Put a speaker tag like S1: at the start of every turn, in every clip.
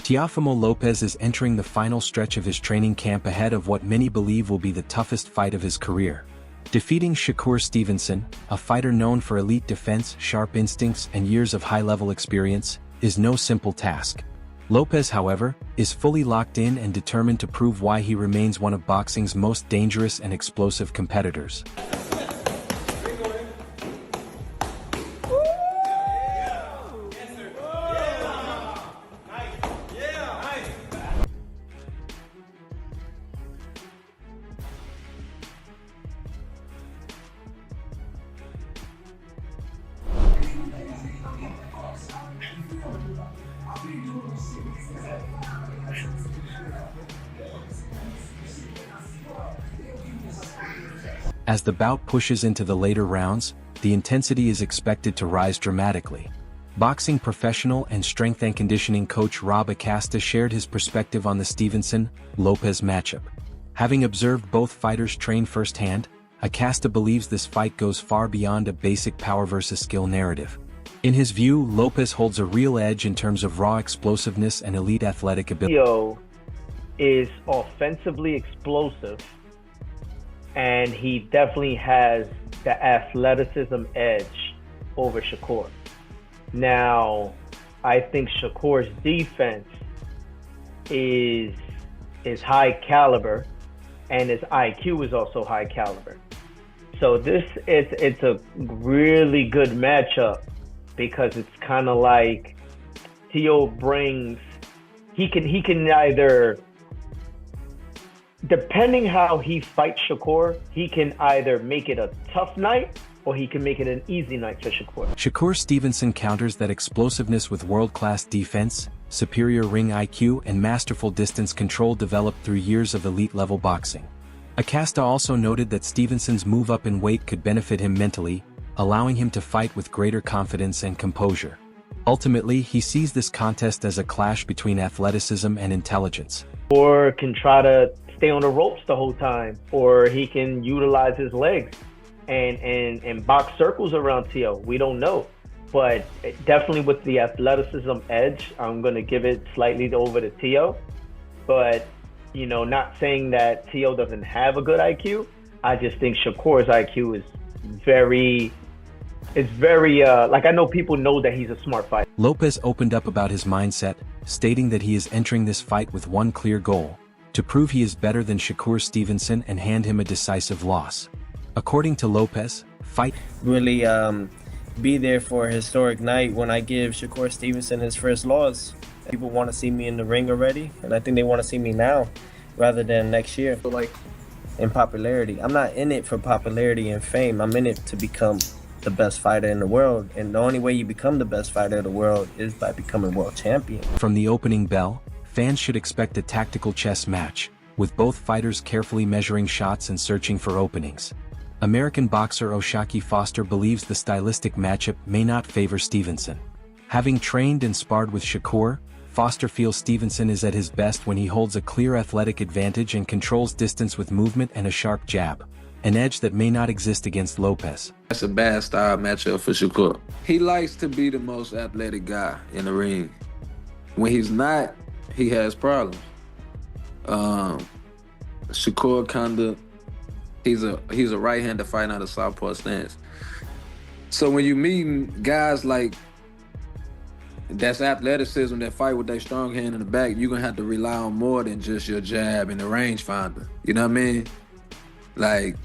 S1: Teofimo Lopez is entering the final stretch of his training camp ahead of what many believe will be the toughest fight of his career. Defeating Shakur Stevenson, a fighter known for elite defense, sharp instincts, and years of high-level experience, is no simple task. Lopez, however, is fully locked in and determined to prove why he remains one of boxing's most dangerous and explosive competitors. As the bout pushes into the later rounds, the intensity is expected to rise dramatically. Boxing professional and strength and conditioning coach Rob Acosta shared his perspective on the Stevenson-Lopez matchup. Having observed both fighters train firsthand, Acosta believes this fight goes far beyond a basic power versus skill narrative. In his view, Lopez holds a real edge in terms of raw explosiveness and elite athletic ability.
S2: Teo is offensively explosive, and he definitely has the athleticism edge over Shakur. Now, I think Shakur's defense is high caliber, and his IQ is also high caliber. So it's a really good matchup, because it's kind of like Teo brings, he can either, depending how he fights Shakur, he can either make it a tough night or he can make it an easy night for Shakur.
S1: Shakur Stevenson counters that explosiveness with world-class defense, superior ring IQ, and masterful distance control developed through years of elite-level boxing. Acosta also noted that Stevenson's move up in weight could benefit him mentally, allowing him to fight with greater confidence and composure. Ultimately, he sees this contest as a clash between athleticism and intelligence.
S2: Or can try to stay on the ropes the whole time, or he can utilize his legs and box circles around Teo. We don't know, but definitely with the athleticism edge, I'm going to give it slightly over to Teo. But, you know, not saying that Teo doesn't have a good IQ. I just think Shakur's IQ is very, like, I know people know that he's a smart fighter.
S1: Lopez opened up about his mindset, stating that he is entering this fight with one clear goal: to prove he is better than Shakur Stevenson and hand him a decisive loss. According to Lopez,
S3: really be there for a historic night when I give Shakur Stevenson his first loss. People want to see me in the ring already, and I think they want to see me now rather than next year. Like, in popularity, I'm not in it for popularity and fame. I'm in it to become the best fighter in the world, and the only way you become the best fighter in the world is by becoming world champion.
S1: From the opening bell, fans should expect a tactical chess match, with both fighters carefully measuring shots and searching for openings. American boxer O'Shaquie Foster believes the stylistic matchup may not favor Stevenson. Having trained and sparred with Shakur, Foster feels Stevenson is at his best when he holds a clear athletic advantage and controls distance with movement and a sharp jab, an edge that may not exist against Lopez.
S4: That's a bad style matchup for Shakur. He likes to be the most athletic guy in the ring. When he's not, he has problems. Shakur kinda, he's a right-hander fighting out of southpaw stance. So when you meet guys like that's athleticism that fight with their strong hand in the back, you're gonna have to rely on more than just your jab and the rangefinder. You know what I mean? Like,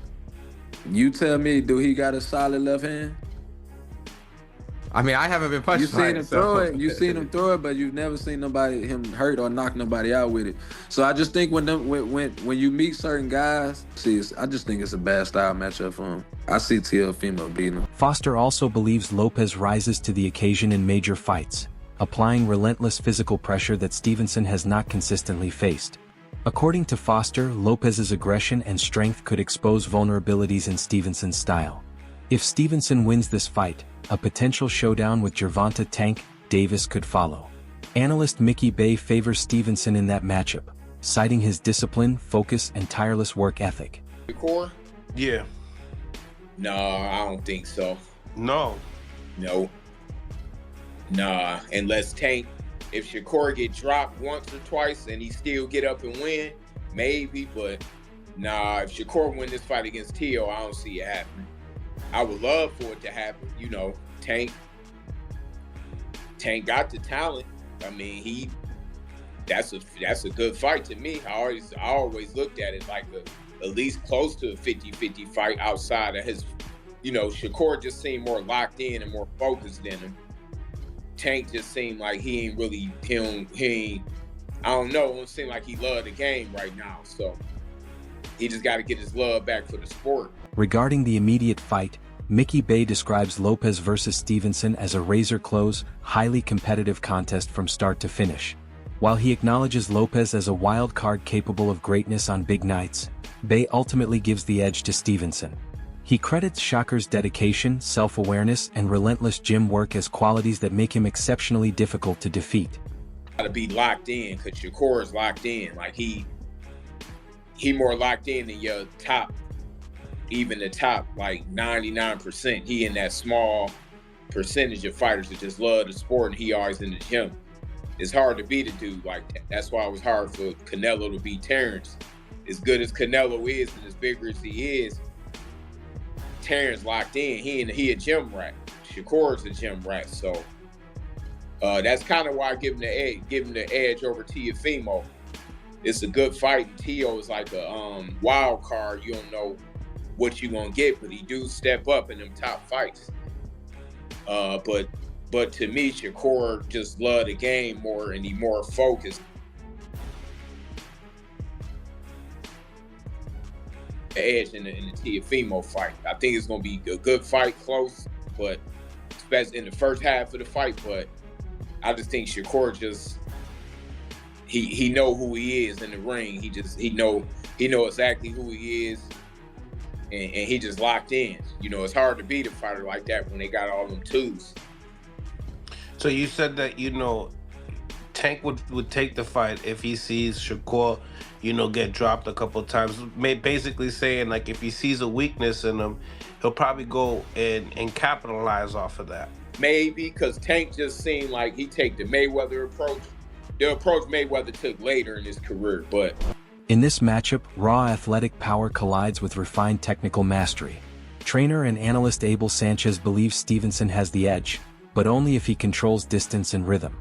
S4: you tell me, do he got a solid left hand?
S5: I mean, I haven't been punched.
S4: You seen him throw it. You seen him throw it, but you've never seen him hurt or knock nobody out with it. So I just think when you meet certain guys, I just think it's a bad style matchup for him. I see Teofimo beating him.
S1: Foster also believes Lopez rises to the occasion in major fights, applying relentless physical pressure that Stevenson has not consistently faced. According to Foster, Lopez's aggression and strength could expose vulnerabilities in Stevenson's style. If Stevenson wins this fight, a potential showdown with Gervonta "Tank" Davis could follow. Analyst Mickey Bay favors Stevenson in that matchup, citing his discipline, focus, and tireless work ethic.
S6: Core?
S7: Yeah.
S6: No, I don't think so.
S7: No.
S6: No. Nah, unless Tank If Shakur get dropped once or twice and he still get up and win, maybe. But nah, if Shakur win this fight against Teo, I don't see it happening. I would love for it to happen. You know, Tank got the talent. I mean, that's a good fight to me. I always looked at it like at least close to a 50-50 fight outside of his. You know, Shakur just seemed more locked in and more focused than him. Tank just seemed like he ain't really I don't know, it don't seem like he loved the game right now. So he just got to get his love back for the sport.
S1: Regarding the immediate fight, Mickey Bay describes Lopez versus Stevenson as a razor-close, highly competitive contest from start to finish. While he acknowledges Lopez as a wild card capable of greatness on big nights, Bay ultimately gives the edge to Stevenson. He credits Shakur's dedication, self-awareness, and relentless gym work as qualities that make him exceptionally difficult to defeat.
S6: Got to be locked in, because Shakur is locked in. Like he more locked in than your top, even the top, like 99%. He in that small percentage of fighters that just love the sport, and he always in the gym. It's hard to beat a dude like that. That's why it was hard for Canelo to beat Terrence. As good as Canelo is and as bigger as he is, Terrence locked in. He a gym rat. Shakur's a gym rat. So that's kind of why I give him the edge over Teofimo. It's a good fight, and Teo is like a wild card. You don't know what you're gonna get, but he do step up in them top fights. But to me, Shakur just loved the game more, and he more focused. The edge in the Teofimo fight. I think it's gonna be a good fight, close, but especially in the first half of the fight. But I just think Shakur he know who he is in the ring. He know exactly who he is, and he just locked in. You know, it's hard to beat a fighter like that when they got all them twos.
S7: So you said that, you know, Tank would take the fight if he sees Shakur, you know, get dropped a couple times. Basically saying, like, if he sees a weakness in him, he'll probably go and capitalize off of that.
S6: Maybe, because Tank just seemed like he take the Mayweather approach. The approach Mayweather took later in his career, but...
S1: In this matchup, raw athletic power collides with refined technical mastery. Trainer and analyst Abel Sanchez believes Stevenson has the edge, but only if he controls distance and rhythm.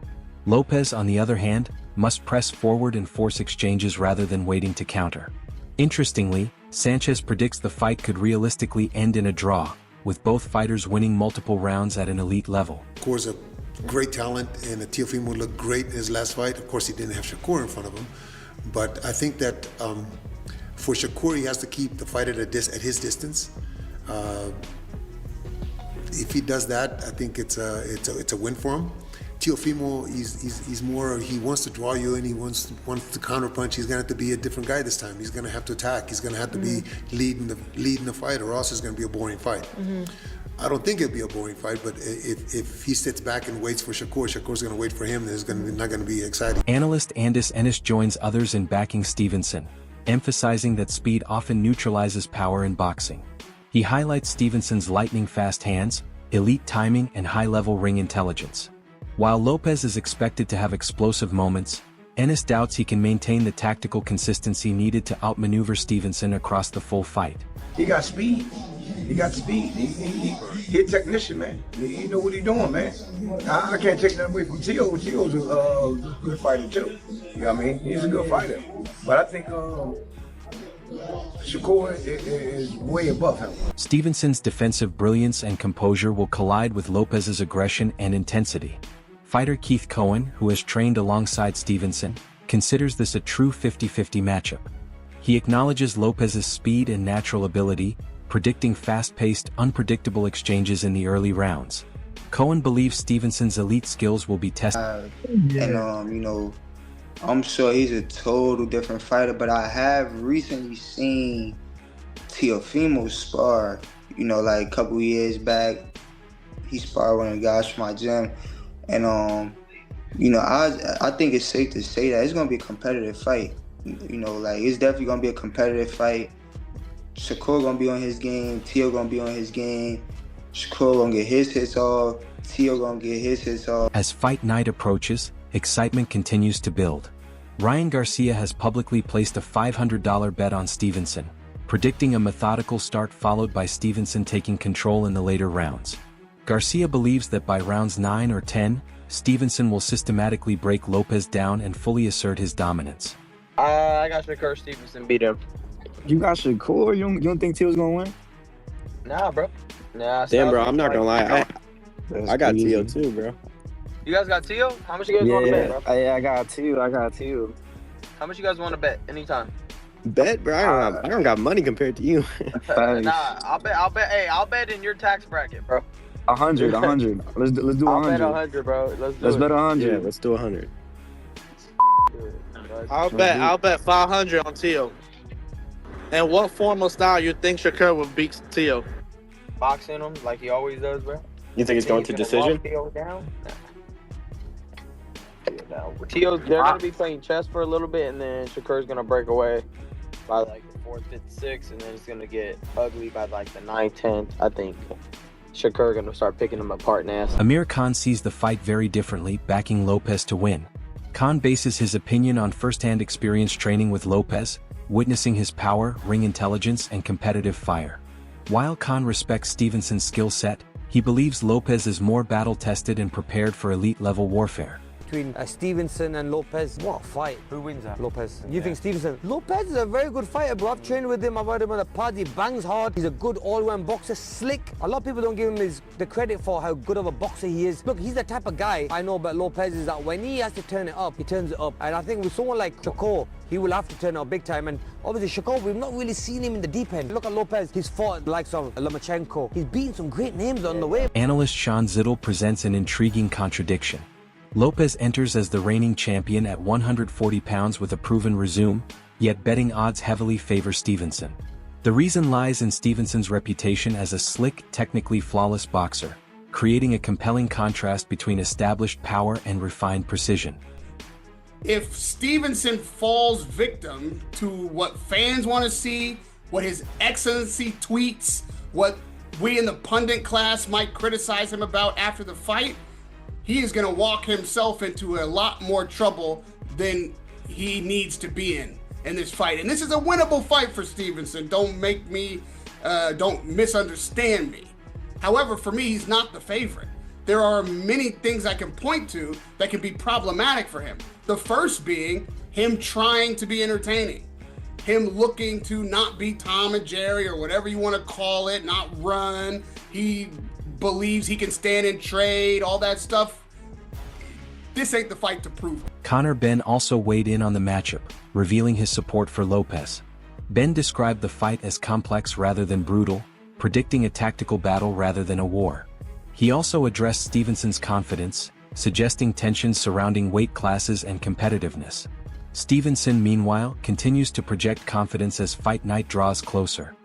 S1: Lopez, on the other hand, must press forward and force exchanges rather than waiting to counter. Interestingly, Sanchez predicts the fight could realistically end in a draw, with both fighters winning multiple rounds at an elite level.
S8: Shakur's a great talent, and Teofimo looked great in his last fight. Of course, he didn't have Shakur in front of him, but I think that for Shakur, he has to keep the fight at his distance. If he does that, I think it's a win for him. Teofimo, he's more, he wants to draw you in, he wants to counterpunch. He's gonna have to be a different guy this time. He's gonna have to attack. He's gonna have to be leading the fight, or else it's gonna be a boring fight. I don't think it'll be a boring fight, but if he sits back and waits for Shakur's gonna wait for him, then it's not gonna be exciting.
S1: Analyst Andis Ennis joins others in backing Stevenson, emphasizing that speed often neutralizes power in boxing. He highlights Stevenson's lightning-fast hands, elite timing, and high-level ring intelligence. While Lopez is expected to have explosive moments, Ennis doubts he can maintain the tactical consistency needed to outmaneuver Stevenson across the full fight.
S9: He got speed. He got speed. He a technician, man. He know what he's doing, man. I can't take that away from Teo. Teo's a good fighter, too. You know what I mean? He's a good fighter. But I think Shakur is way above him.
S1: Stevenson's defensive brilliance and composure will collide with Lopez's aggression and intensity. Fighter Keith Cohen, who has trained alongside Stevenson, considers this a true 50-50 matchup. He acknowledges Lopez's speed and natural ability, predicting fast-paced, unpredictable exchanges in the early rounds. Cohen believes Stevenson's elite skills will be tested.
S10: And you know, I'm sure he's a total different fighter, but I have recently seen Teofimo spar, you know, like a couple years back. He sparred one of the guys from my gym. And, you know, I think it's safe to say that it's going to be a competitive fight. You know, like, it's definitely going to be a competitive fight. Shakur going to be on his game. Teo going to be on his game. Shakur going to get his hits off. Teo going to get his hits off.
S1: As fight night approaches, excitement continues to build. Ryan Garcia has publicly placed a $500 bet on Stevenson, predicting a methodical start followed by Stevenson taking control in the later rounds. Garcia believes that by rounds 9 or 10, Stevenson will systematically break Lopez down and fully assert his dominance.
S11: I got Shakur Stevenson beat him.
S12: You got Shakur? You don't think Teo's gonna win?
S11: Nah, bro. Nah.
S3: Damn, bro, I'm not gonna lie. I got
S12: crazy.
S3: Teo too, bro.
S11: You guys got Teo? How much you guys want to bet, bro?
S12: Yeah, I got Teo.
S11: How much you guys want to bet anytime?
S3: Bet, bro. I don't got money compared to you.
S11: Nah, I'll bet. Hey, I'll bet in your tax bracket, bro.
S12: 100. Let's do 100.
S11: I'll bet 100, bro. Let's
S12: bet 100.
S3: Yeah, let's do 100.
S13: I'll bet 500 on Teo. And what form of style you think Shakur would beat Teo?
S11: Boxing him like he always does, bro.
S3: You think it's going to decision?
S11: Teo down? Nah. They're gonna be playing chess for a little bit, and then Shakur's gonna break away by like the 4th, 5th, 6th, and then it's gonna get ugly by like the 9th, 10th. I think Shakur gonna start picking them apart nasty.
S1: Amir Khan sees the fight very differently, backing Lopez to win. Khan bases his opinion on first-hand experience training with Lopez, witnessing his power, ring intelligence, and competitive fire. While Khan respects Stevenson's skill set, he believes Lopez is more battle-tested and prepared for elite-level warfare.
S14: Between Stevenson and Lopez, what a fight. Who wins that? Lopez. You think Stevenson? Lopez is a very good fighter, bro. I've trained with him, I've heard him on the pod, he bangs hard. He's a good all-round boxer, slick. A lot of people don't give him the credit for how good of a boxer he is. Look, he's the type of guy I know about Lopez is that when he has to turn it up, he turns it up. And I think with someone like Shakur, he will have to turn it up big time. And obviously Shakur, we've not really seen him in the deep end. Look at Lopez, he's fought the likes of Lomachenko. He's beaten some great names on the way.
S1: Analyst Sean Zittel presents an intriguing contradiction. Lopez enters as the reigning champion at 140 pounds with a proven resume, yet betting odds heavily favor Stevenson. The reason lies in Stevenson's reputation as a slick, technically flawless boxer, creating a compelling contrast between established power and refined precision.
S15: If Stevenson falls victim to what fans want to see, what his excellency tweets, what we in the pundit class might criticize him about after the fight, he is going to walk himself into a lot more trouble than he needs to be in this fight. And this is a winnable fight for Stevenson. Don't misunderstand me. However, for me, he's not the favorite. There are many things I can point to that can be problematic for him. The first being him trying to be entertaining, him looking to not be Tom and Jerry or whatever you want to call it, not run. He believes he can stand and trade, all that stuff. This ain't the fight to prove.
S1: Conor Benn also weighed in on the matchup, revealing his support for Lopez. Benn described the fight as complex rather than brutal, predicting a tactical battle rather than a war. He also addressed Stevenson's confidence, suggesting tensions surrounding weight classes and competitiveness. Stevenson, meanwhile, continues to project confidence as fight night draws closer.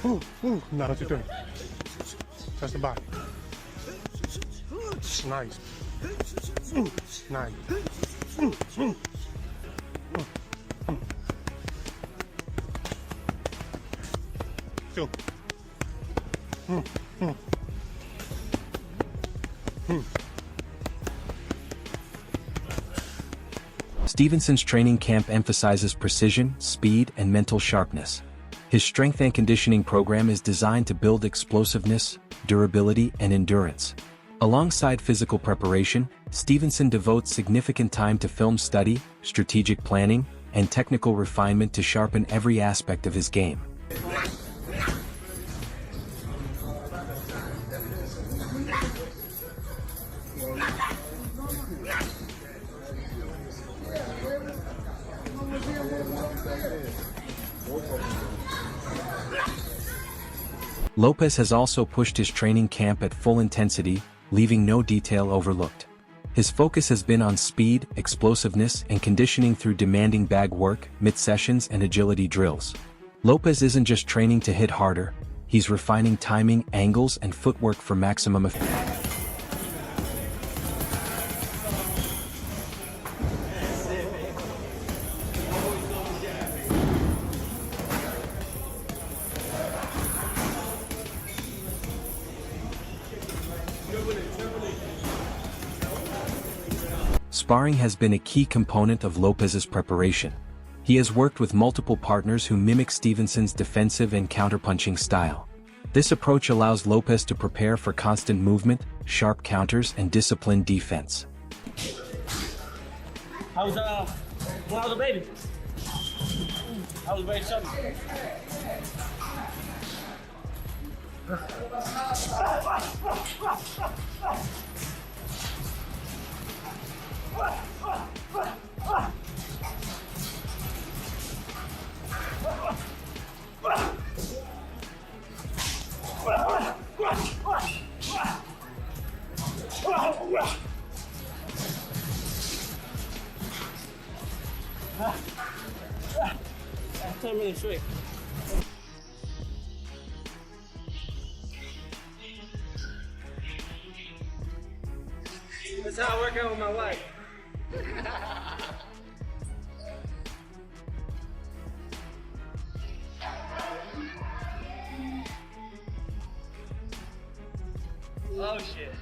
S16: No, what you doing? Touch the body. Nice. Nice. Two.
S1: Stevenson's training camp emphasizes precision, speed, and mental sharpness. His strength and conditioning program is designed to build explosiveness, durability, and endurance. Alongside physical preparation, Stevenson devotes significant time to film study, strategic planning, and technical refinement to sharpen every aspect of his game. Lopez has also pushed his training camp at full intensity, leaving no detail overlooked. His focus has been on speed, explosiveness, and conditioning through demanding bag work, mid-sessions, and agility drills. Lopez isn't just training to hit harder, he's refining timing, angles, and footwork for maximum effect. Sparring has been a key component of Lopez's preparation. He has worked with multiple partners who mimic Stevenson's defensive and counterpunching style. This approach allows Lopez to prepare for constant movement, sharp counters, and disciplined defense.
S17: How's the baby? How's the baby something? That's 10 minutes straight. That's how I work out with my wife. Oh shit.